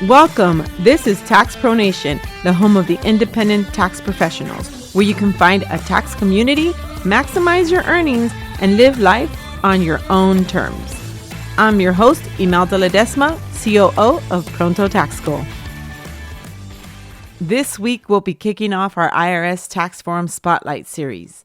Welcome. This is Tax Pro Nation, the home of the independent tax professionals, where you can find a tax community, maximize your earnings, and live life on your own terms. I'm your host, Imelda Ledesma, COO of Pronto Tax School. This week, we'll be kicking off our IRS Tax Forum Spotlight Series.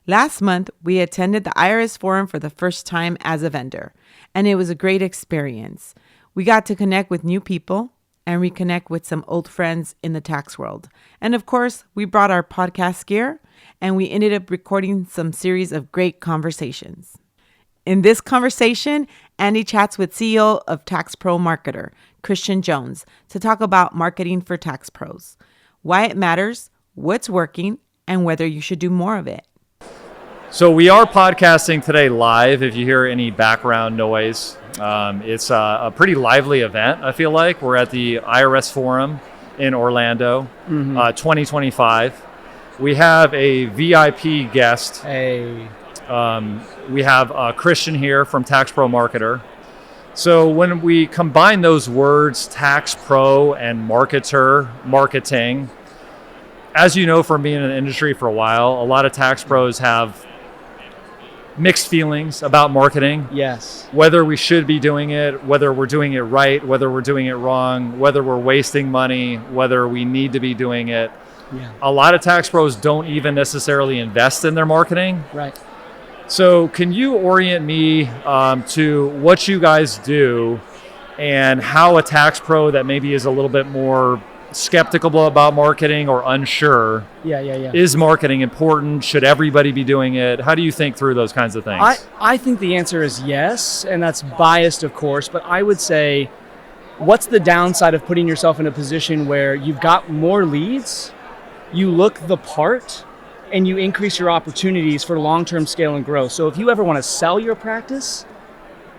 Last month, we attended the IRS Forum for the first time as a vendor, and it was a great experience. We got to connect with new people and reconnect with some old friends in the tax world. And of course, we brought our podcast gear, and we ended up recording some series of great conversations. In this conversation, Andy chats with CEO of TaxProMarketer, Chistian Jones, to talk about marketing for tax pros, why it matters, what's working, and whether you should do more of it. So we are podcasting today live. If you hear any background noise, it's a pretty lively event, I feel like. We're at the IRS Forum in Orlando, 2025. We have a VIP guest. Hey. We have Chistian here from TaxProMarketer. So when we combine those words, tax pro and marketer, marketing, as you know from being in the industry for a while, a lot of tax pros have mixed feelings about marketing. Yes. Whether we should be doing it, whether we're doing it right, whether we're doing it wrong, whether we're wasting money, whether we need to be doing it. Yeah. A lot of tax pros don't even necessarily invest in their marketing. Right. So can you orient me to what you guys do and how a tax pro that maybe is a little bit more skeptical about marketing or unsure, is marketing important? Should everybody be doing it? How do you think through those kinds of things? I think the answer is yes, and that's biased, of course, but I would say, what's the downside of putting yourself in a position where you've got more leads, you look the part, and you increase your opportunities for long-term scale and growth? So if you ever want to sell your practice,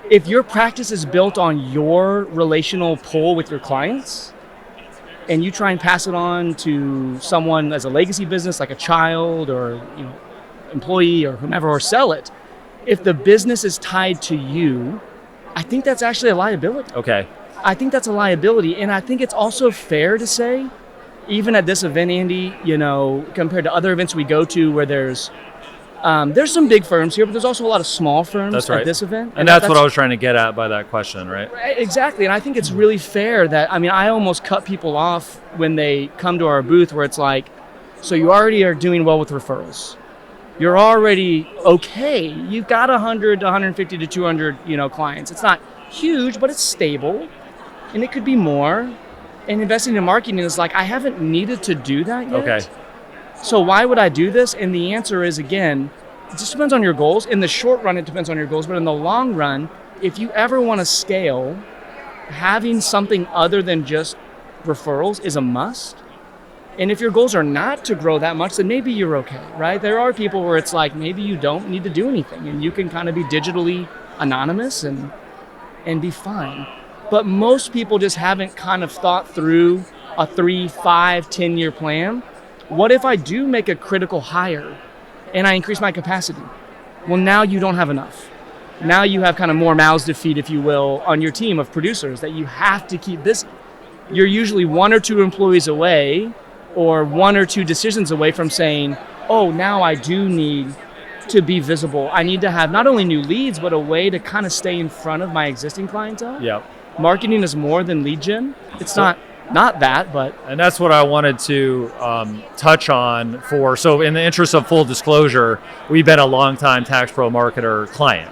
if your practice is built on your relational pull with your clients, and you try and pass it on to someone as a legacy business, like a child or employee or whomever, or sell it, if the business is tied to you, I think that's actually a liability. Okay. I think that's a liability, and I think it's also fair to say, even at this event, Andy, compared to other events we go to where there's some big firms here, but there's also a lot of small firms at this event. And that's what I was trying to get at by that question, right? Exactly. And I think it's really fair that, I almost cut people off when they come to our booth where it's like, so you already are doing well with referrals. You're already okay. You've got 100 to 150 to 200, clients. It's not huge, but it's stable, and it could be more. And investing in marketing is like, I haven't needed to do that yet. Okay. So why would I do this? And the answer is, again, it just depends on your goals. In the short run, it depends on your goals. But in the long run, if you ever want to scale, having something other than just referrals is a must. And if your goals are not to grow that much, then maybe you're okay, right? There are people where it's like, maybe you don't need to do anything and you can kind of be digitally anonymous and be fine. But most people just haven't kind of thought through a 3, 5, 10-year plan. What if I do make a critical hire and I increase my capacity? Well, now you don't have enough. Now you have kind of more mouths to feed, if you will, on your team of producers that you have to keep busy. You're usually 1 or 2 employees away or 1 or 2 decisions away from saying, oh, now I do need to be visible. I need to have not only new leads, but a way to kind of stay in front of my existing clientele. Yep. Marketing is more than lead gen. It's not that, but... And that's what I wanted to touch on so in the interest of full disclosure, we've been a long-time TaxProMarketer client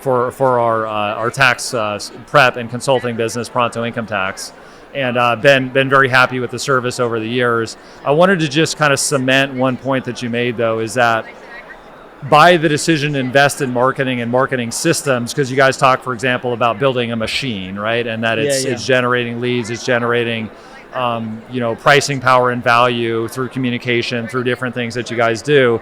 for our tax prep and consulting business, Pronto Income Tax, and been very happy with the service over the years. I wanted to just kind of cement one point that you made, though, is that by the decision to invest in marketing and marketing systems, because you guys talk, for example, about building a machine, right? And that it's generating leads, it's generating, pricing power and value through communication, through different things that you guys do.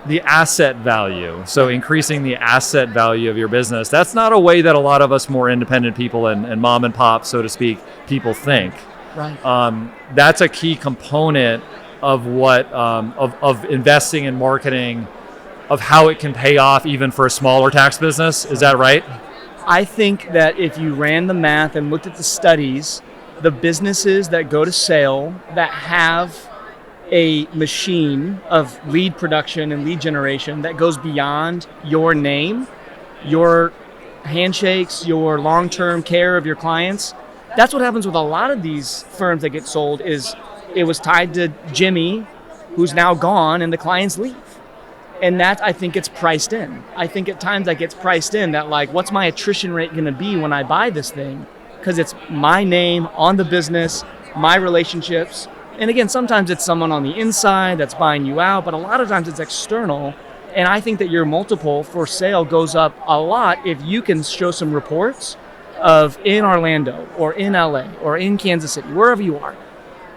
The asset value, so increasing the asset value of your business, that's not a way that a lot of us more independent people and mom and pop, so to speak, people think. Right. That's a key component of what of investing in marketing, of how it can pay off even for a smaller tax business. Is that right? I think that if you ran the math and looked at the studies, the businesses that go to sale that have a machine of lead production and lead generation that goes beyond your name, your handshakes, your long-term care of your clients. That's what happens with a lot of these firms that get sold. Is it was tied to Jimmy, who's now gone, and the clients leave. And that, I think, it's priced in. I think at times that gets priced in, that like, what's my attrition rate going to be when I buy this thing? Because it's my name on the business, my relationships. And again, sometimes it's someone on the inside that's buying you out, but a lot of times it's external. And I think that your multiple for sale goes up a lot if you can show some reports of in Orlando or in LA or in Kansas City, wherever you are.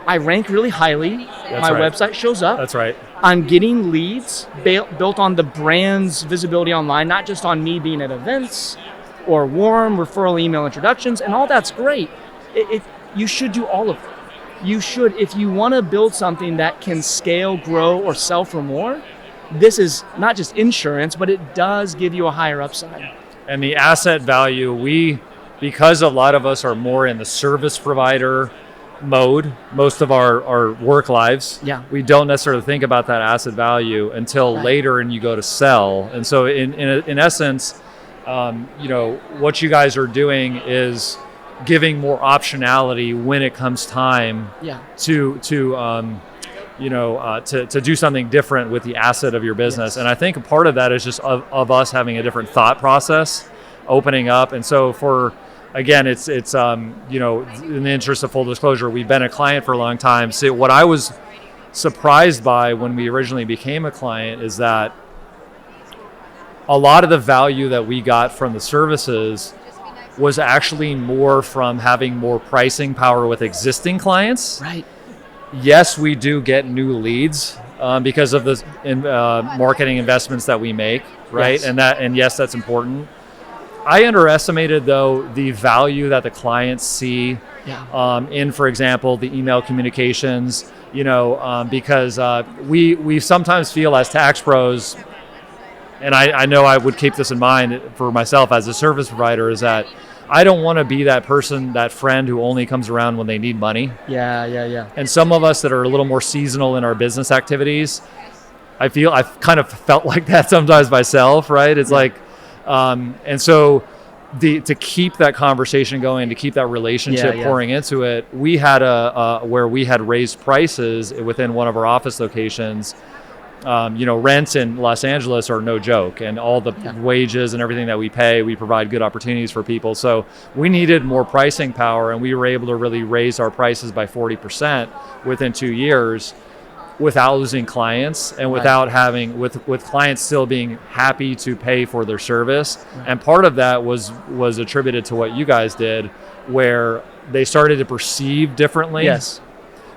I rank really highly. My website shows up. That's right. I'm getting leads built on the brand's visibility online, not just on me being at events or warm referral email introductions, and all that's great. You should do all of it. You should, if you want to build something that can scale, grow, or sell for more, this is not just insurance, but it does give you a higher upside. And the asset value, because a lot of us are more in the service provider mode most of our work lives, we don't necessarily think about that asset value until later and you go to sell. And so in essence, what you guys are doing is giving more optionality when it comes time to do something different with the asset of your business. And I think a part of that is just of us having a different thought process, opening up. And so again, it's in the interest of full disclosure, we've been a client for a long time. So what I was surprised by when we originally became a client is that a lot of the value that we got from the services was actually more from having more pricing power with existing clients. Right. Yes, we do get new leads because of the marketing investments that we make, right? Yes. And yes, that's important. I underestimated, though, the value that the clients see in, for example, the email communications, because we sometimes feel as tax pros, and I know I would keep this in mind for myself as a service provider, is that I don't want to be that person, that friend who only comes around when they need money. Yeah. And some of us that are a little more seasonal in our business activities, I've kind of felt like that sometimes myself, right? It's like, and so to keep that conversation going, to keep that relationship pouring into it, we had where we had raised prices within one of our office locations. Rents in Los Angeles are no joke, and all the wages and everything that we pay, we provide good opportunities for people. So we needed more pricing power, and we were able to really raise our prices by 40% within 2 years without losing clients and without having, with clients still being happy to pay for their service. Right. And part of that was attributed to what you guys did, where they started to perceive differently. Yes.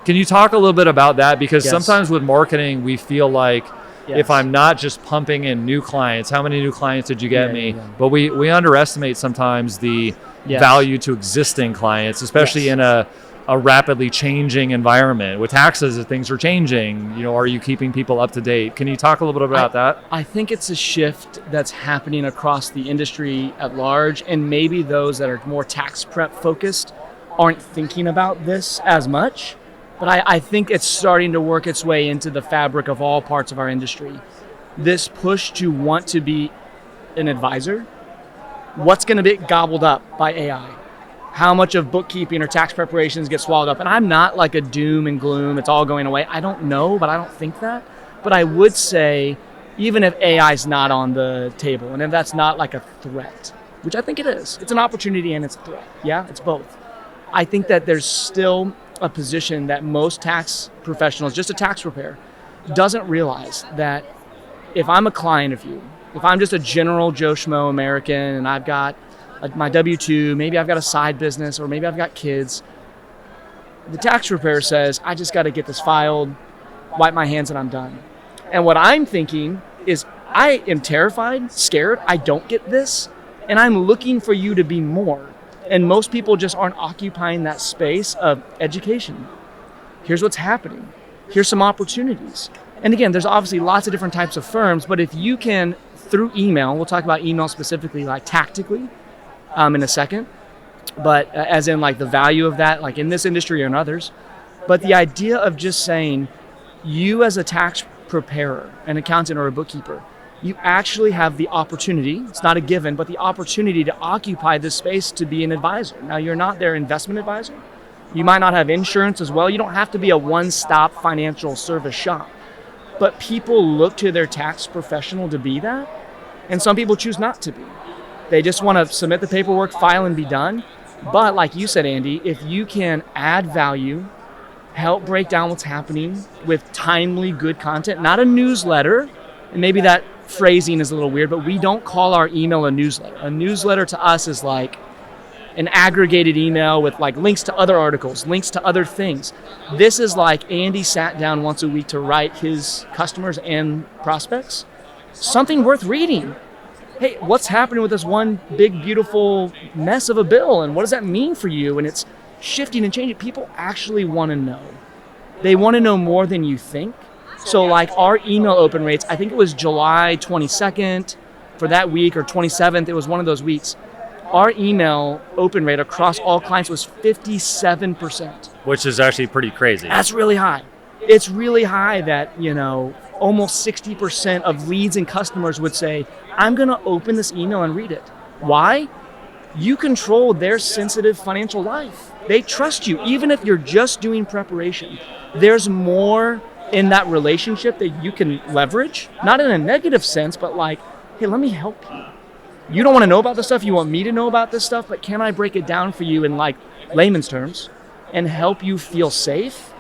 Can you talk a little bit about that? Because sometimes with marketing, we feel like if I'm not just pumping in new clients, how many new clients did you get me? Yeah. But we underestimate sometimes the value to existing clients, especially in a rapidly changing environment. With taxes, if things are changing, are you keeping people up to date? Can you talk a little bit about that? I think it's a shift that's happening across the industry at large, and maybe those that are more tax prep focused aren't thinking about this as much. But I think it's starting to work its way into the fabric of all parts of our industry. This push to want to be an advisor, what's going to be gobbled up by AI? How much of bookkeeping or tax preparations get swallowed up? And I'm not like a doom and gloom, it's all going away. I don't know, but I don't think that. But I would say, even if AI is not on the table, and if that's not like a threat, which I think it is, it's an opportunity and it's a threat. Yeah, it's both. I think that there's still a position that most tax professionals, just a tax preparer, doesn't realize that if I'm a client of you, if I'm just a general Joe Schmo American and I've got my W-2, maybe I've got a side business or maybe I've got kids, the tax preparer says, I just got to get this filed, wipe my hands and I'm done. And what I'm thinking is I am terrified, scared, I don't get this, and I'm looking for you to be more. And most people just aren't occupying that space of education. Here's what's happening. Here's some opportunities. And again, there's obviously lots of different types of firms, but if you can, through email, we'll talk about email specifically, like tactically in a second, but as in like the value of that, like in this industry or in others. But the idea of just saying, you as a tax preparer, an accountant or a bookkeeper, you actually have the opportunity, it's not a given, but the opportunity to occupy this space to be an advisor. Now, you're not their investment advisor. You might not have insurance as well. You don't have to be a one-stop financial service shop. But people look to their tax professional to be that, and some people choose not to be. They just want to submit the paperwork, file, and be done. But like you said, Andy, if you can add value, help break down what's happening with timely, good content, not a newsletter, and maybe that phrasing is a little weird, but we don't call our email a newsletter. A newsletter to us is like an aggregated email with like links to other articles, links to other things. This is like Andy sat down once a week to write his customers and prospects something worth reading. Hey, what's happening with this one big, beautiful mess of a bill, and what does that mean for you? And it's shifting and changing. People actually want to know. They want to know more than you think. So like our email open rates, I think it was July 22nd for that week or 27th. It was one of those weeks. Our email open rate across all clients was 57%. Which is actually pretty crazy. That's really high. It's really high that, almost 60% of leads and customers would say, I'm going to open this email and read it. Why? You control their sensitive financial life. They trust you, even if you're just doing preparation. There's more in that relationship that you can leverage, not in a negative sense, but like, hey, let me help you. You don't want to know about this stuff. You want me to know about this stuff, but can I break it down for you in like layman's terms and help you feel safe,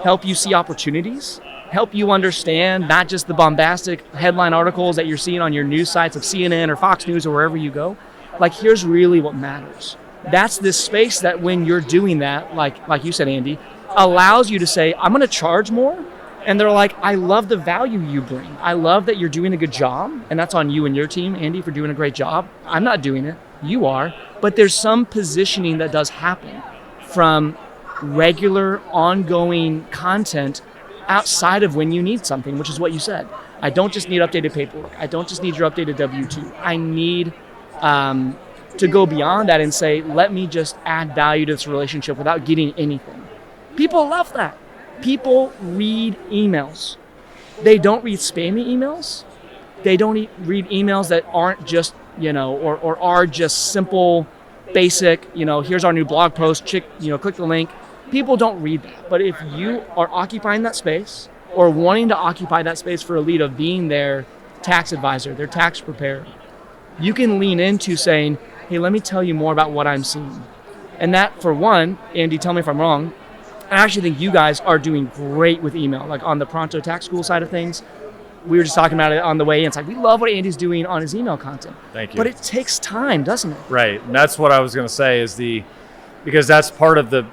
help you see opportunities, help you understand not just the bombastic headline articles that you're seeing on your news sites of CNN or Fox News or wherever you go. Like, here's really what matters. That's this space that when you're doing that, like you said, Andy, allows you to say, I'm going to charge more. And they're like, I love the value you bring. I love that you're doing a good job. And that's on you and your team, Andy, for doing a great job. I'm not doing it. You are. But there's some positioning that does happen from regular, ongoing content outside of when you need something, which is what you said. I don't just need updated paperwork. I don't just need your updated W-2. I need to go beyond that and say, let me just add value to this relationship without getting anything. People love that. People read emails. They don't read spammy emails. They don't read emails that aren't just, or are just simple, basic, here's our new blog post, click the link. People don't read that. But if you are occupying that space or wanting to occupy that space for a lead of being their tax advisor, their tax preparer, you can lean into saying, hey, let me tell you more about what I'm seeing. And that, for one, Andy, tell me if I'm wrong, I actually think you guys are doing great with email, like on the Pronto Tax School side of things. We were just talking about it on the way in. It's like, we love what Andy's doing on his email content. Thank you. But it takes time, doesn't it? Right. And that's what I was going to say because that's part of the,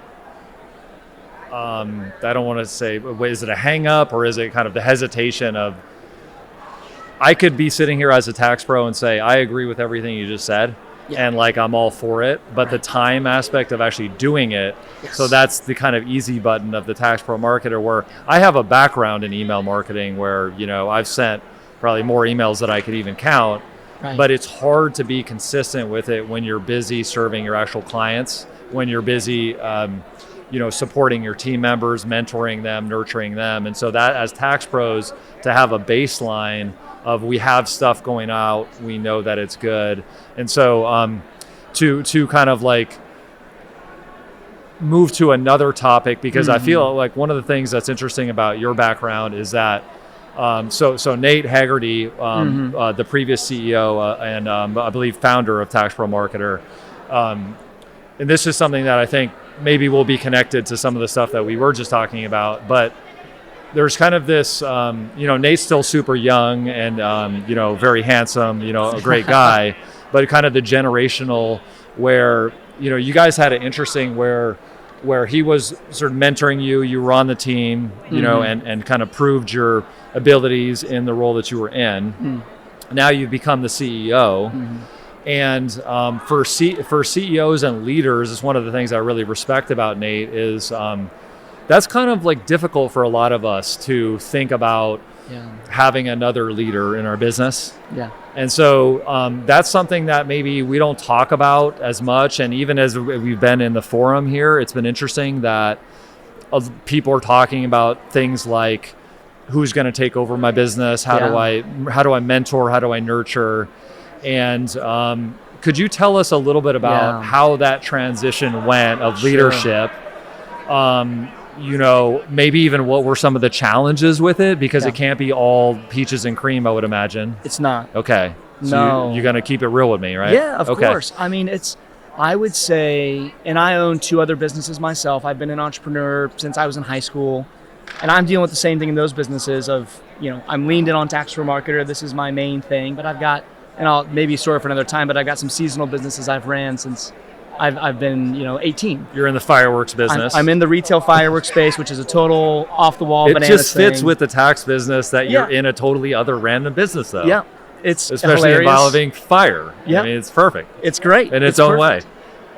I don't want to say, is it a hang up or is it kind of the hesitation of, I could be sitting here as a tax pro and say, I agree with everything you just said. Yeah. And like, I'm all for it, but right. The time aspect of actually doing it. Yes. So that's the kind of easy button of the Tax Pro Marketer, where I have a background in email marketing where, I've sent probably more emails than I could even count, right. But it's hard to be consistent with it when you're busy serving your actual clients, when you're busy, supporting your team members, mentoring them, nurturing them. And so that as tax pros, to have a baseline of we have stuff going out, we know that it's good. And so to kind of like move to another topic, because I feel like one of the things that's interesting about your background is that so Nate Haggerty, the previous CEO and I believe founder of TaxProMarketer, and this is something that I think maybe will be connected to some of the stuff that we were just talking about, but there's kind of this, Nate's still super young and, very handsome, a great guy, but kind of the generational where, you guys had it interesting where he was sort of mentoring you, you were on the team, and kind of proved your abilities in the role that you were in. Now you've become the CEO. And for CEOs and leaders, it's one of the things I really respect about Nate is, that's kind of like difficult for a lot of us to think about having another leader in our business. Yeah. And so that's something that maybe we don't talk about as much. And even as we've been in the forum here, it's been interesting that people are talking about things like, who's going to take over my business? How do I mentor? How do I nurture? And could you tell us a little bit about how that transition went of leadership? Maybe even what were some of the challenges with it, because it can't be all peaches and cream, I would imagine. It's not. Okay. So no. you're going to keep it real with me, right? Yeah, of course. I mean, I would say, and I own 2 other businesses myself. I've been an entrepreneur since I was in high school, and I'm dealing with the same thing in those businesses of, I'm leaned in on TaxProMarketer. This is my main thing, but I've got, and I'll maybe store for another time, but I've got some seasonal businesses I've ran since I've been, 18. You're in the fireworks business. I'm in the retail fireworks space, which is a total off-the-wall bananas thing. It just fits thing. with the tax business that you're in a totally other random business, though. Yeah, it's especially hilarious. Involving fire. Yeah, I mean, it's perfect. It's great in its own way.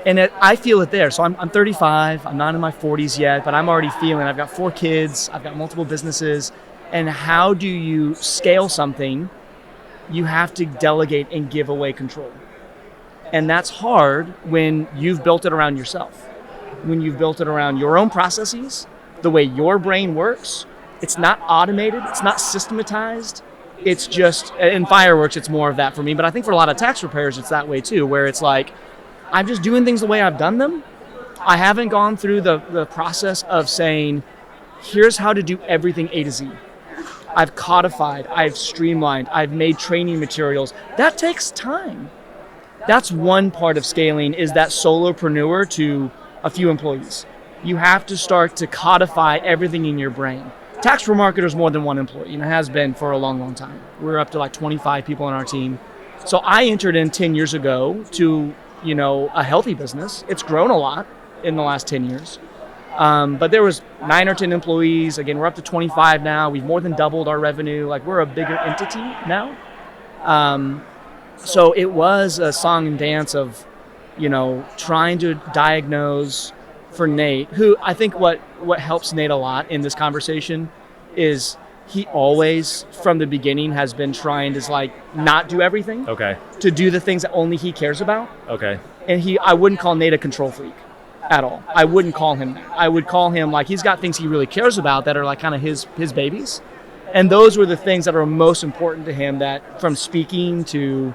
And I feel it there. So I'm 35. I'm not in my 40s yet, but I'm already feeling. I've got 4 kids. I've got multiple businesses. And how do you scale something? You have to delegate and give away control. And that's hard when you've built it around yourself. When you've built it around your own processes, the way your brain works. It's not automated. It's not systematized. It's just, in fireworks, it's more of that for me. But I think for a lot of tax preparers, it's that way too, where it's like, I'm just doing things the way I've done them. I haven't gone through the process of saying, here's how to do everything A to Z. I've codified, I've streamlined, I've made training materials. That takes time. That's one part of scaling, is that solopreneur to a few employees. You have to start to codify everything in your brain. TaxProMarketer is more than 1 employee, and it has been for a long, long time. We're up to like 25 people on our team. So I entered in 10 years ago to a healthy business. It's grown a lot in the last 10 years. But there was 9 or 10 employees. Again, we're up to 25 now. We've more than doubled our revenue. Like, we're a bigger entity now. So it was a song and dance of, trying to diagnose for Nate, who I think what helps Nate a lot in this conversation is he always, from the beginning, has been trying to not do everything. Okay. To do the things that only he cares about. Okay. And I wouldn't call Nate a control freak at all. I wouldn't call him that. I would call him he's got things he really cares about that are kind of his babies. And those were the things that are most important to him, that from speaking to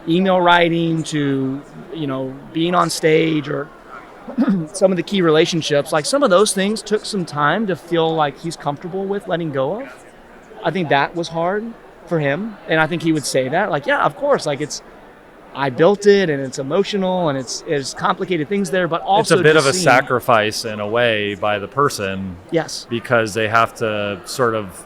email writing to, being on stage or some of the key relationships, some of those things took some time to feel like he's comfortable with letting go of. I think that was hard for him. And I think he would say that, yeah, of course, I built it and it's emotional and it's complicated things there, but also it's a bit of a sacrifice in a way by the person. Yes. Because they have to sort of,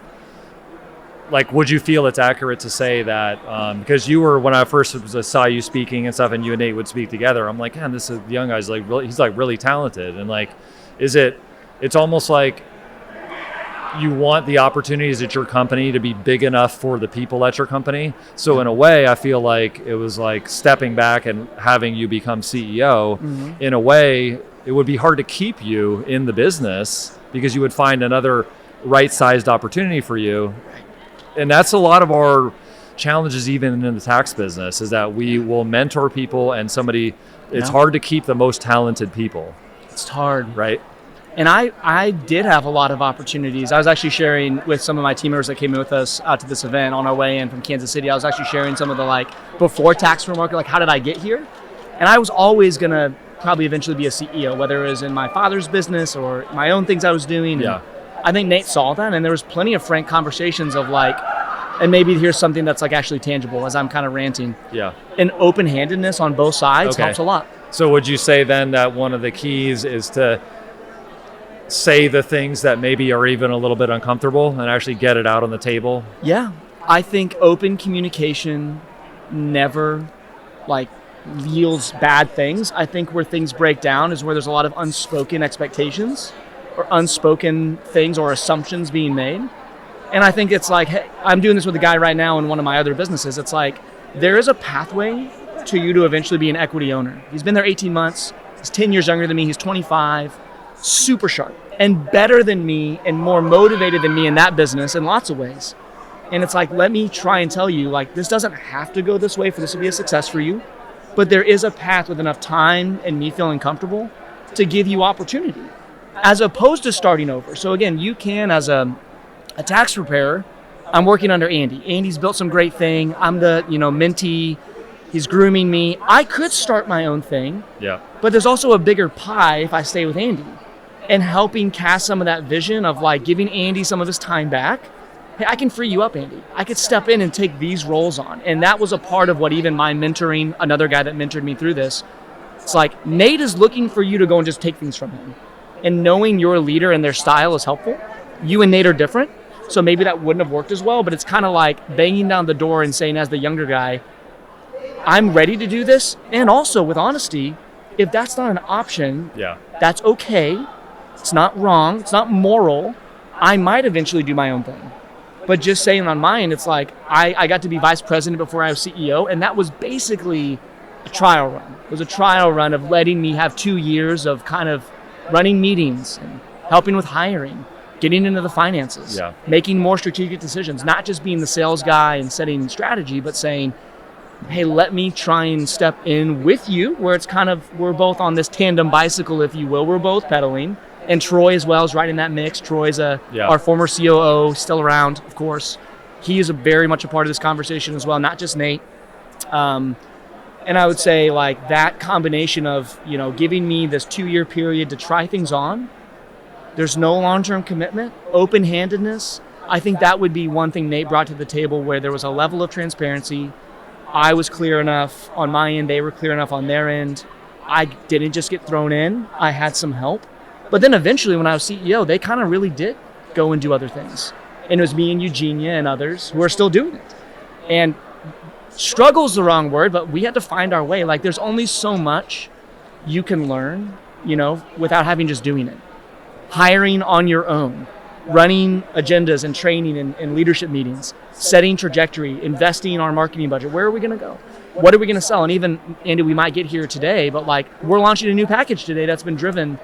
would you feel it's accurate to say that, because you were, when I first saw you speaking and stuff and you and Nate would speak together, I'm like, man, this is, the young guy's he's really talented. And it's almost like you want the opportunities at your company to be big enough for the people at your company. So in a way, I feel like it was like stepping back and having you become CEO. Mm-hmm. In a way, it would be hard to keep you in the business because you would find another right-sized opportunity for you. And that's a lot of our challenges even in the tax business, is that we will mentor people and it's hard to keep the most talented people. It's hard. Right? And I did have a lot of opportunities. I was actually sharing with some of my team members that came in with us out to this event on our way in from Kansas City. I was actually sharing some of the before TaxProMarketer, how did I get here? And I was always going to probably eventually be a CEO, whether it was in my father's business or my own things I was doing. Yeah. I think Nate saw that, and there was plenty of frank conversations of and maybe here's something that's actually tangible as I'm kind of ranting. Yeah. And open-handedness on both sides helps a lot. So would you say then that one of the keys is to say the things that maybe are even a little bit uncomfortable and actually get it out on the table? Yeah. I think open communication never yields bad things. I think where things break down is where there's a lot of unspoken expectations or unspoken things or assumptions being made. And I think it's hey, I'm doing this with a guy right now in one of my other businesses. It's there is a pathway to you to eventually be an equity owner. He's been there 18 months. He's 10 years younger than me. He's 25, super sharp and better than me and more motivated than me in that business in lots of ways. And it's like, let me try and tell you, like, this doesn't have to go this way for this to be a success for you, but there is a path with enough time and me feeling comfortable to give you opportunity, as opposed to starting over. So again, you can, as a tax preparer, I'm working under Andy. Andy's built some great thing. I'm the, mentee. He's grooming me. I could start my own thing. Yeah. But there's also a bigger pie if I stay with Andy, and helping cast some of that vision of like giving Andy some of his time back. Hey, I can free you up, Andy. I could step in and take these roles on. And that was a part of what even my mentoring, another guy that mentored me through this, it's like, Nate is looking for you to go and just take things from him. And knowing your leader and their style is helpful. You and Nate are different, so maybe that wouldn't have worked as well, but it's kind of like banging down the door and saying, as the younger guy, I'm ready to do this. And also with honesty, if that's not an option, that's okay. It's not wrong. It's not moral. I might eventually do my own thing. But just saying on mine, it's like I got to be vice president before I was CEO, and that was basically a trial run. It was a trial run of letting me have 2 years of kind of running meetings and helping with hiring, getting into the finances, making more strategic decisions, not just being the sales guy and setting strategy, but saying, hey, let me try and step in with you, where it's kind of, we're both on this tandem bicycle, if you will. We're both pedaling. And Troy as well is right in that mix. Troy's our former COO, still around, of course. He is very much a part of this conversation as well, not just Nate. And I would say like that combination of, giving me this 2-year period to try things on. There's no long-term commitment, open-handedness. I think that would be one thing Nate brought to the table, where there was a level of transparency. I was clear enough on my end. They were clear enough on their end. I didn't just get thrown in. I had some help. But then eventually when I was CEO, they kind of really did go and do other things. And it was me and Eugenia and others who are still doing it. And struggle's the wrong word, but we had to find our way. Like, there's only so much you can learn, without having just doing it. Hiring on your own, running agendas and training and leadership meetings, setting trajectory, investing in our marketing budget. Where are we going to go? What are we going to sell? And even, Andy, we might get here today, but like, we're launching a new package today that's been driven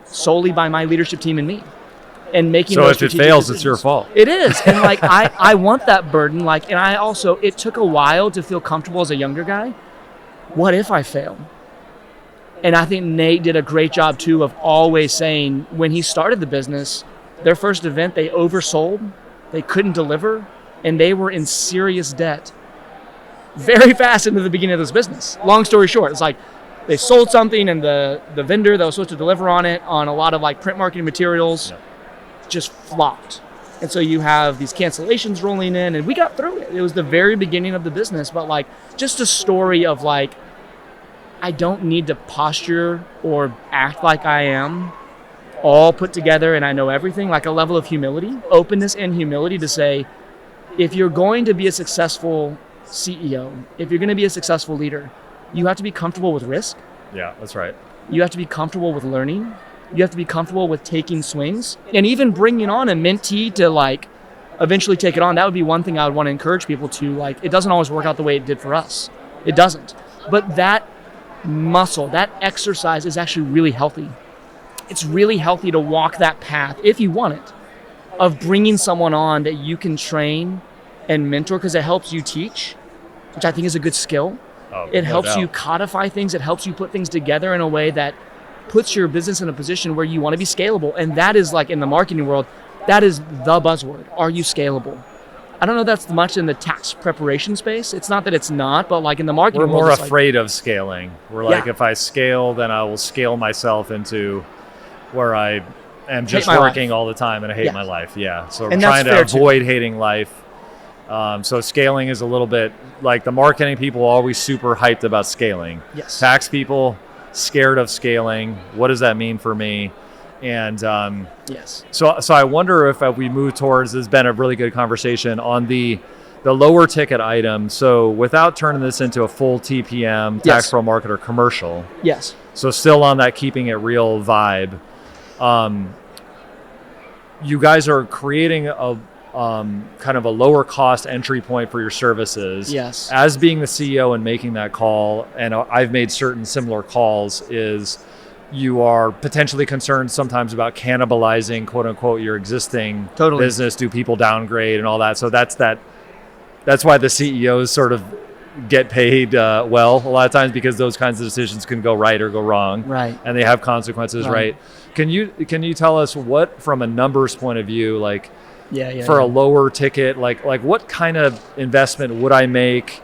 solely by my leadership team and me, and making those strategic decisions. So if it fails, it's your fault. It is. And like, I want that burden. Like, and I also, it took a while to feel comfortable as a younger guy. What if I fail? And I think Nate did a great job too of always saying, when he started the business, their first event, they oversold, they couldn't deliver, and they were in serious debt very fast into the beginning of this business. Long story short, it's like, they sold something, and the vendor that was supposed to deliver on it on a lot of like print marketing materials just flopped. And so you have these cancellations rolling in, and we got through it. It was the very beginning of the business, but like just a story of like, I don't need to posture or act like I am all put together and I know everything. Like a level of humility, openness and humility to say, if you're going to be a successful CEO, if you're going to be a successful leader, you have to be comfortable with risk. Yeah, that's right. You have to be comfortable with learning. You have to be comfortable with taking swings, and even bringing on a mentee to like eventually take it on. That would be one thing I would want to encourage people to like. It doesn't always work out the way it did for us. It doesn't. But that muscle, that exercise is actually really healthy. It's really healthy to walk that path, if you want it, of bringing someone on that you can train and mentor, because it helps you teach, which I think is a good skill. It helps you codify things. It helps you put things together in a way that puts your business in a position where you want to be scalable. And that is like in the marketing world, that is the buzzword. Are you scalable? I don't know if that's much in the tax preparation space. It's not that it's not, but like in the marketing world, we're more afraid of scaling. We're like, if I scale, then I will scale myself into where I am just working all the time and I hate my life. Yeah. So we're trying to avoid hating life. So scaling is a little bit like the marketing people are always super hyped about scaling. Yes. Tax people scared of scaling. What does that mean for me? And so I wonder if we move towards, this has been a really good conversation on the lower ticket item. So without turning this into a full TPM, TaxProMarketer commercial. Yes. So still on that keeping it real vibe. You guys are creating a kind of a lower cost entry point for your services. Yes. As being the CEO and making that call, and I've made certain similar calls, is you are potentially concerned sometimes about cannibalizing, quote unquote, your existing business. Do people downgrade and all that? So that's that that's why the CEOs sort of get paid well a lot of times, because those kinds of decisions can go right or go wrong, Right. and they have consequences, right? Can you tell us what, from a numbers point of view, like for a lower ticket, like what kind of investment would I make?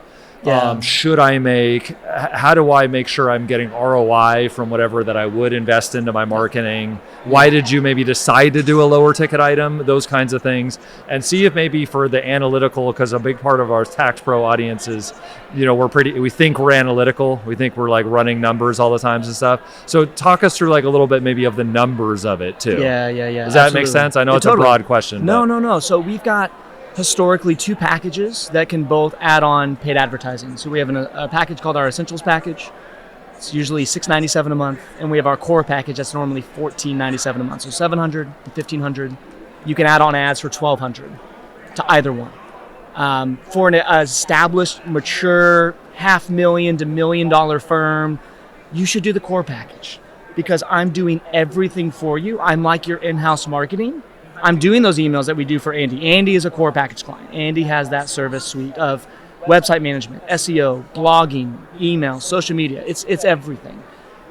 Should I make? How do I make sure I'm getting ROI from whatever that I would invest into my marketing? Why did you maybe decide to do a lower ticket item? Those kinds of things. And see if maybe for the analytical, because a big part of our Tax Pro audience is, we think we're analytical. We think we're like running numbers all the times and stuff. So talk us through like a little bit maybe of the numbers of it too. Yeah. Does that make sense? I know it's totally a broad question. No. So we've got historically 2 packages that can both add on paid advertising. So we have a package called our Essentials package. It's usually $697 a month, and we have our Core package that's normally $1497 a month. So $700 and $1,500. You can add on ads for $1,200 to either one. For an established, mature $500,000 to $1 million firm, you should do the Core package, because I'm doing everything for you. I'm like your in-house marketing. I'm doing those emails that we do for Andy. Andy is a Core package client. Andy has that service suite of website management, SEO, blogging, email, social media. It's everything,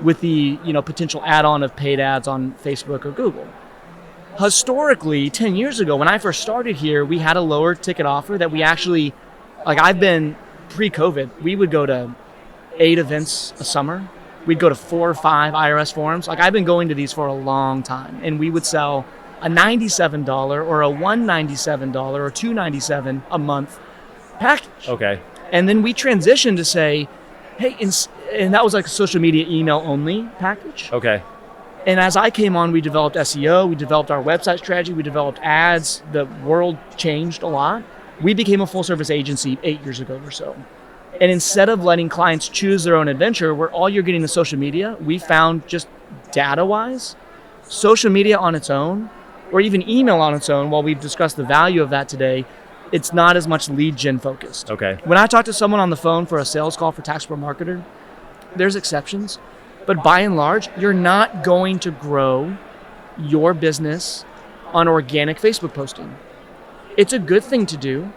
with the potential add-on of paid ads on Facebook or Google. Historically, 10 years ago, when I first started here, we had a lower ticket offer that we actually, I've been pre-COVID, we would go to 8 events a summer. We'd go to 4 or 5 IRS forums. I've been going to these for a long time, and we would sell a $97 or a $197 or $297 a month package. Okay. And then we transitioned to say, hey, and that was like a social media email only package. Okay. And as I came on, we developed SEO, we developed our website strategy, we developed ads. The world changed a lot. We became a full service agency 8 years ago or so. And instead of letting clients choose their own adventure, where all you're getting is social media, we found, just data wise, social media on its own, or even email on its own, while we've discussed the value of that today, it's not as much lead gen focused. Okay. When I talk to someone on the phone for a sales call for TaxProMarketer, there's exceptions, but by and large, you're not going to grow your business on organic Facebook posting. It's a good thing to do,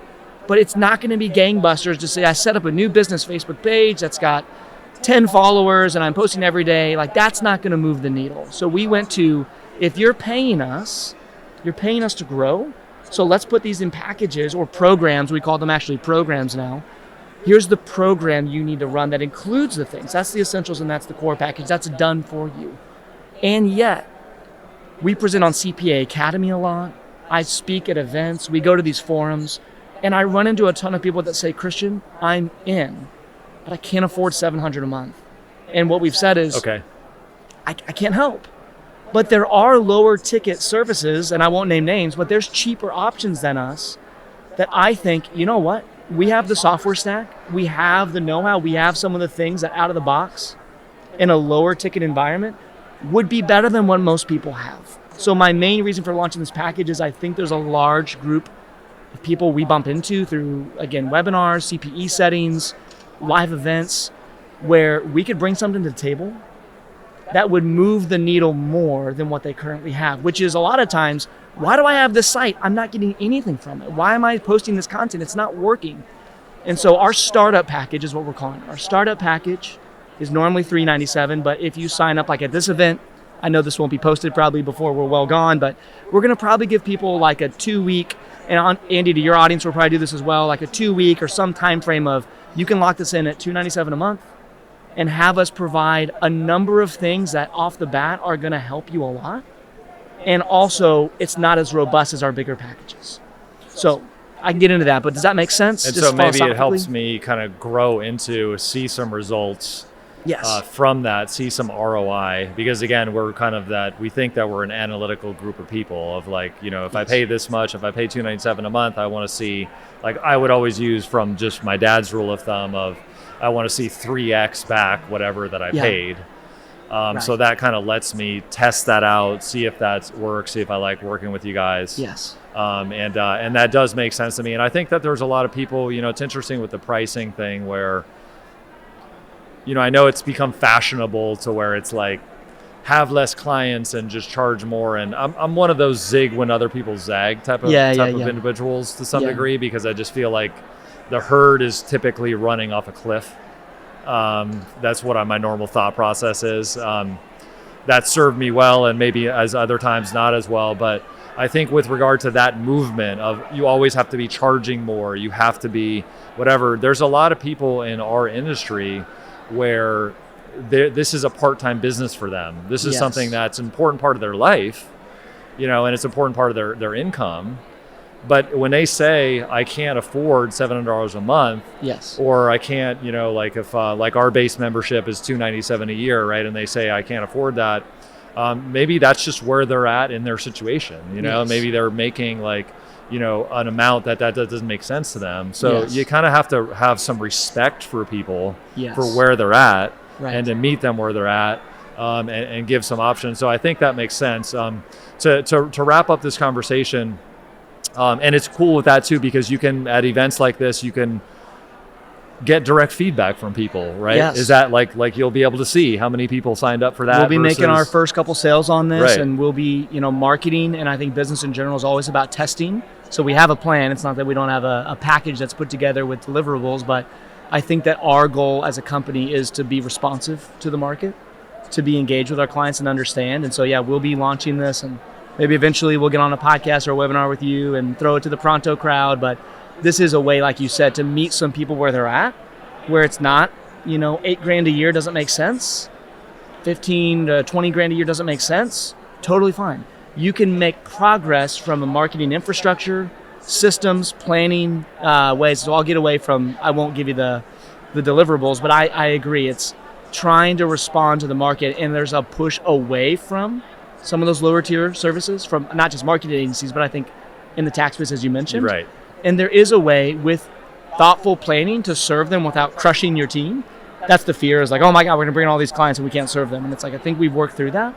but it's not going to be gangbusters to say, I set up a new business Facebook page that's got 10 followers and I'm posting every day. That's not going to move the needle. So we went to, if you're paying us to grow. So let's put these in packages or programs. We call them actually programs now. Here's the program you need to run that includes the things. That's the Essentials and that's the Core package. That's done for you. And yet, we present on CPA Academy a lot. I speak at events. We go to these forums. And I run into a ton of people that say, Christian, I'm in, but I can't afford $700 a month. And what we've said is, okay, I can't help. But there are lower ticket services, and I won't name names, but there's cheaper options than us that I think, you know what? We have the software stack, we have the know-how, we have some of the things that out of the box in a lower ticket environment would be better than what most people have. So my main reason for launching this package is I think there's a large group of people we bump into through, again, webinars, CPE settings, live events, where we could bring something to the table that would move the needle more than what they currently have, which is a lot of times, why do I have this site? I'm not getting anything from it. Why am I posting this content? It's not working. And so our startup package is what we're calling it. Our startup package is normally $397, but if you sign up like at this event, I know this won't be posted probably before we're well gone, but we're gonna probably give people like a 2-week, and Andy, to your audience, we'll probably do this as well, like a 2-week or some time frame of, you can lock this in at $297 a month, and have us provide a number of things that off the bat are going to help you a lot. And also, it's not as robust as our bigger packages. So I can get into that, but does that make sense? And so maybe it helps me kind of grow into, see some results from that, see some ROI, because again, we're kind of that, we think that we're an analytical group of people of like, if I pay this much, if I pay $297 a month, I want to see, like I would always use from just my dad's rule of thumb of, I want to see 3x back whatever that I paid. Right. So that kind of lets me test that out, see if that works, see if I like working with you guys. Yes. And that does make sense to me. And I think that there's a lot of people, it's interesting with the pricing thing where, I know it's become fashionable to where it's like, have less clients and just charge more. And I'm one of those zig when other people zag type of individuals to some degree, because I just feel like the herd is typically running off a cliff. That's what my normal thought process is. That served me well, and maybe as other times not as well. But I think with regard to that movement of you always have to be charging more, you have to be whatever. There's a lot of people in our industry where this is a part-time business for them. This is something that's an important part of their life, and it's an important part of their income. But when they say, I can't afford $700 a month, or I can't, like if like our base membership is $297 a year, right? And they say, I can't afford that. Maybe that's just where they're at in their situation. Maybe they're making like, an amount that doesn't make sense to them. So you kind of have to have some respect for people for where they're at, and to meet them where they're at, and give some options. So I think that makes sense. To wrap up this conversation, and it's cool with that too, because you can, at events like this, you can get direct feedback from people, right? Yes. Is that like you'll be able to see how many people signed up for that? We'll be making our first couple sales on this, Right. and we'll be, marketing. And I think business in general is always about testing. So we have a plan. It's not that we don't have a package that's put together with deliverables, but I think that our goal as a company is to be responsive to the market, to be engaged with our clients and understand. And so, we'll be launching this, and maybe eventually we'll get on a podcast or a webinar with you and throw it to the Pronto crowd. But this is a way, like you said, to meet some people where they're at, where it's not, $8,000 a year doesn't make sense. 15 to 20 grand a year doesn't make sense. Totally fine. You can make progress from a marketing infrastructure, systems, planning ways. So I'll get away from, I won't give you the deliverables, but I agree. It's trying to respond to the market, and there's a push away from some of those lower tier services from not just marketing agencies, but I think in the tax business, as you mentioned. Right. And there is a way with thoughtful planning to serve them without crushing your team. That's the fear, is like, oh my God, we're going to bring in all these clients and we can't serve them. And it's like, I think we've worked through that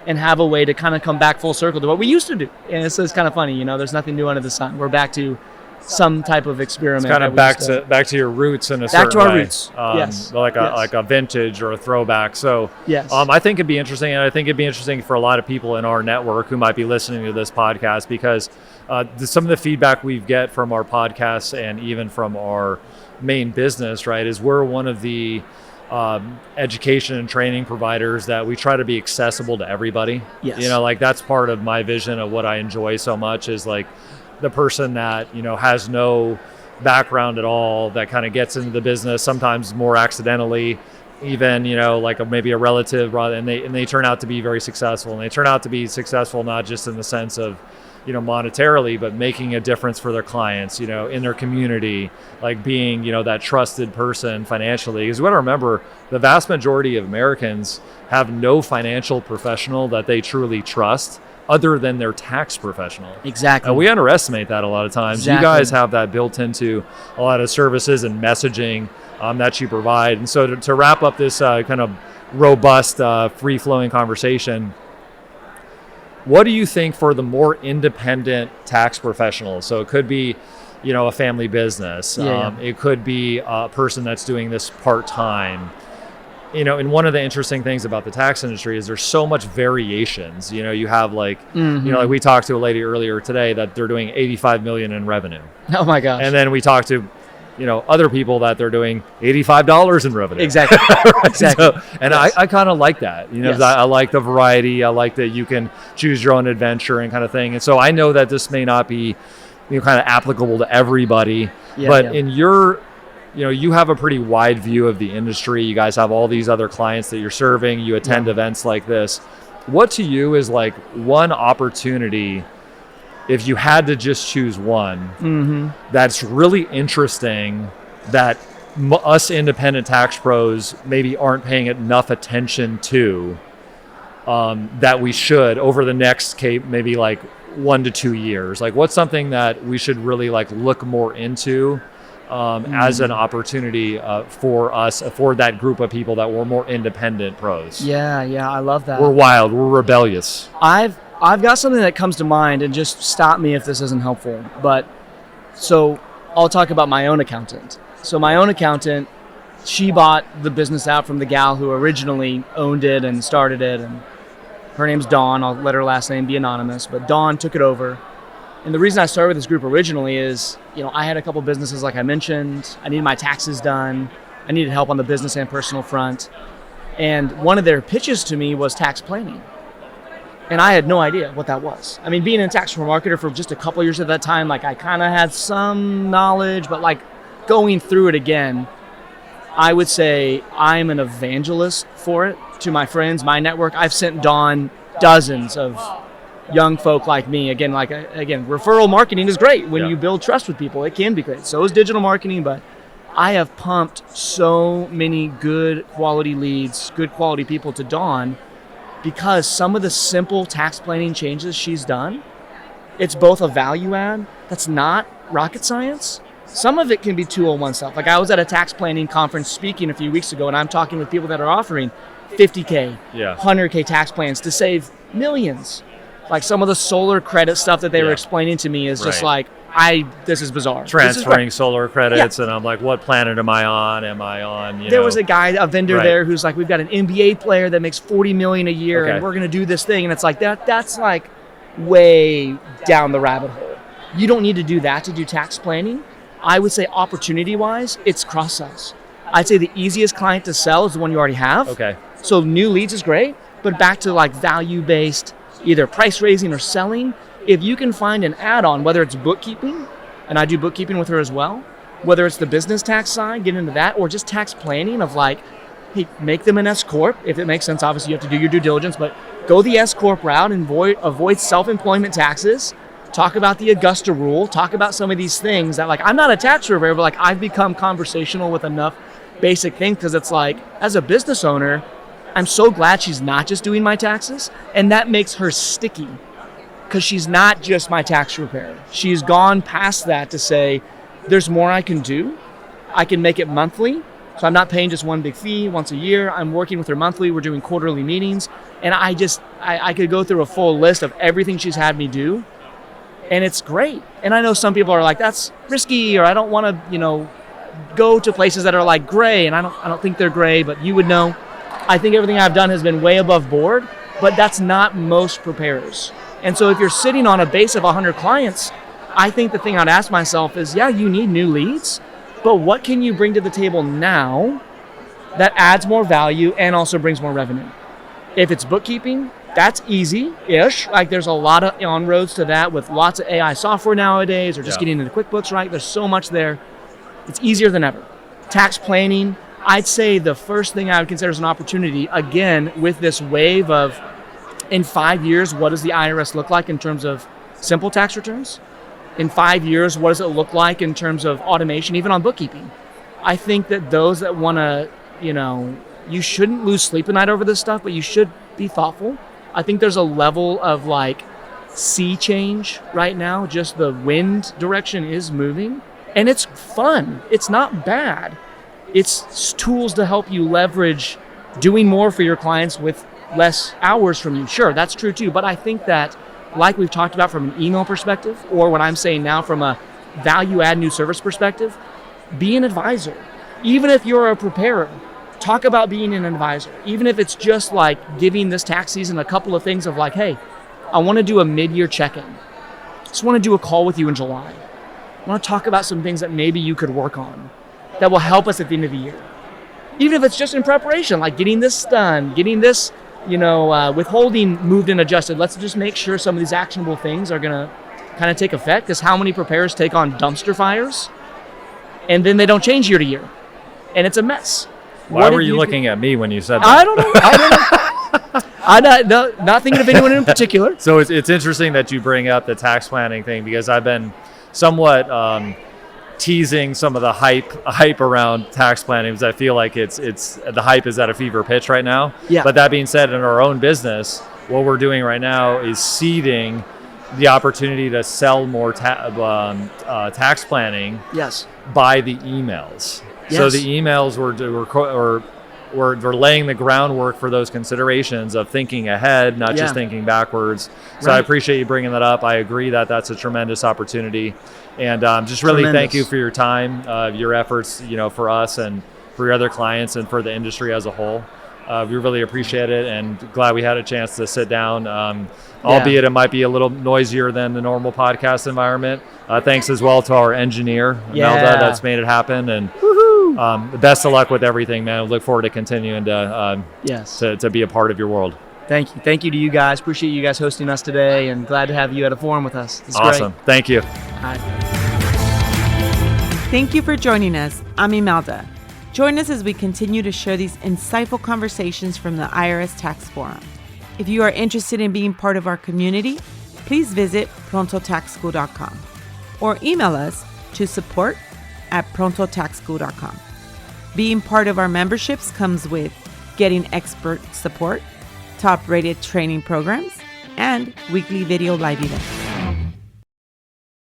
and have a way to kind of come back full circle to what we used to do. And it's kind of funny, there's nothing new under the sun. We're back to some type of experiment. It's kind of back to your roots in a certain way. Back to our roots. Yes. Like a vintage or a throwback. So yes. I think it'd be interesting, and I think it'd be interesting for a lot of people in our network who might be listening to this podcast, because some of the feedback we get from our podcasts and even from our main business, right, is we're one of the education and training providers that we try to be accessible to everybody. Yes. Like that's part of my vision of what I enjoy so much, is like the person that, has no background at all, that kind of gets into the business, sometimes more accidentally, even, like maybe a relative, and they turn out to be very successful. And they turn out to be successful not just in the sense of, monetarily, but making a difference for their clients, in their community, like being, that trusted person financially. Because we got to remember, the vast majority of Americans have no financial professional that they truly trust other than their tax professional. Exactly. And we underestimate that a lot of times. Exactly. You guys have that built into a lot of services and messaging that you provide. And so to wrap up this kind of robust, free-flowing conversation, what do you think for the more independent tax professionals? So it could be, a family business. It could be a person that's doing this part-time. And one of the interesting things about the tax industry is there's so much variations. You have like, like we talked to a lady earlier today that they're doing 85 million in revenue. Oh my gosh. And then we talked to, other people that they're doing $85 in revenue. Exactly. Right? Exactly. So, and yes. I kind of like that, Yes. I like the variety. I like that you can choose your own adventure and kind of thing. And so I know that this may not be, kind of applicable to everybody, but in your, you have a pretty wide view of the industry. You guys have all these other clients that you're serving. You attend events like this. What to you is like one opportunity, if you had to just choose one, that's really interesting that us independent tax pros maybe aren't paying enough attention to, that we should over the next maybe like 1 to 2 years? Like what's something that we should really like look more into as an opportunity for us, for that group of people that were more independent pros? Yeah, I love that. We're wild, we're rebellious. I've got something that comes to mind, and just stop me if this isn't helpful. But so I'll talk about my own accountant. So my own accountant, she bought the business out from the gal who originally owned it and started it, and her name's Dawn. I'll let her last name be anonymous, but Dawn took it over. And the reason I started with this group originally is, I had a couple businesses like I mentioned. I needed my taxes done. I needed help on the business and personal front. And one of their pitches to me was tax planning. And I had no idea what that was. I mean, being in TaxProMarketer for just a couple of years at that time, like I kind of had some knowledge, but like going through it again, I would say I'm an evangelist for it to my friends, my network. I've sent Dawn dozens of young folk like me. Again, referral marketing is great when you build trust with people. It can be great. So is digital marketing, but I have pumped so many good quality leads, good quality people to Dawn because some of the simple tax planning changes she's done, it's both a value add that's not rocket science. Some of it can be 201 stuff. Like I was at a tax planning conference speaking a few weeks ago, and I'm talking with people that are offering $50K, $100K tax plans to save millions. Like some of the solar credit stuff that they were explaining to me is just like, this is bizarre. Transferring solar credits, and I'm like, what planet am I on? Am I on, There was a vendor there who's like, we've got an NBA player that makes $40 million a year, and we're going to do this thing. And it's like, that's like way down the rabbit hole. You don't need to do that to do tax planning. I would say opportunity-wise, it's cross-sells. I'd say the easiest client to sell is the one you already have. Okay. So new leads is great, but back to like value-based, either price raising or selling, if you can find an add-on, whether it's bookkeeping, and I do bookkeeping with her as well, whether it's the business tax side, get into that, or just tax planning of like, hey, make them an S Corp. If it makes sense, obviously you have to do your due diligence, but go the S Corp route and avoid self-employment taxes. Talk about the Augusta rule, talk about some of these things that like, I'm not a tax preparer, but like I've become conversational with enough basic things because it's like, as a business owner, I'm so glad she's not just doing my taxes, and that makes her sticky because she's not just my tax preparer. She's gone past that to say, there's more I can do. I can make it monthly, so I'm not paying just one big fee once a year. I'm working with her monthly. We're doing quarterly meetings, and I could go through a full list of everything she's had me do, and it's great. And I know some people are like, that's risky, or I don't want to, go to places that are like gray, and I don't think they're gray, but you would know. I think everything I've done has been way above board, but that's not most preparers. And so if you're sitting on a base of 100 clients, I think the thing I'd ask myself is, you need new leads, but what can you bring to the table now that adds more value and also brings more revenue? If it's bookkeeping, that's easy-ish. Like there's a lot of on-roads to that with lots of AI software nowadays, or just getting into QuickBooks, right? There's so much there. It's easier than ever. Tax planning, I'd say the first thing I would consider is an opportunity, again, with this wave of, in 5 years, what does the IRS look like in terms of simple tax returns? In 5 years, what does it look like in terms of automation, even on bookkeeping? I think that those that want to, you shouldn't lose sleep at night over this stuff, but you should be thoughtful. I think there's a level of like sea change right now, just the wind direction is moving, and it's fun. It's not bad. It's tools to help you leverage doing more for your clients with less hours from you. Sure, that's true too. But I think that, like we've talked about from an email perspective, or what I'm saying now from a value add new service perspective, be an advisor. Even if you're a preparer, talk about being an advisor. Even if it's just like giving this tax season a couple of things of like, hey, I want to do a mid-year check-in. Just want to do a call with you in July. I want to talk about some things that maybe you could work on that will help us at the end of the year. Even if it's just in preparation, like getting this done, getting this, withholding moved and adjusted. Let's just make sure some of these actionable things are going to kind of take effect, because how many preparers take on dumpster fires and then they don't change year to year, and it's a mess. Why were you looking at me when you said that? I don't know. I'm not thinking of anyone in particular. So it's interesting that you bring up the tax planning thing, because I've been somewhat teasing some of the hype around tax planning, because I feel like it's the hype is at a fever pitch right now. Yeah. But that being said, in our own business, what we're doing right now is seeding the opportunity to sell more tax planning. Yes. By the emails. Yes. So the emails we're laying the groundwork for those considerations of thinking ahead, not just thinking backwards. So I appreciate you bringing that up. I agree that that's a tremendous opportunity. And just really thank you for your time, your efforts, for us and for your other clients and for the industry as a whole. We really appreciate it, and glad we had a chance to sit down. Albeit it might be a little noisier than the normal podcast environment. Thanks as well to our engineer, Melda, that's made it happen. And the best of luck with everything, man. I look forward to continuing to be a part of your world. Thank you. Thank you to you guys. Appreciate you guys hosting us today, and glad to have you at a forum with us. It's awesome. Great. Thank you. All right. Thank you for joining us. I'm Imelda. Join us as we continue to share these insightful conversations from the IRS Tax Forum. If you are interested in being part of our community, please visit prontotaxschool.com or email us to support@prontotaxschool.com. Being part of our memberships comes with getting expert support, top-rated training programs, and weekly video live events.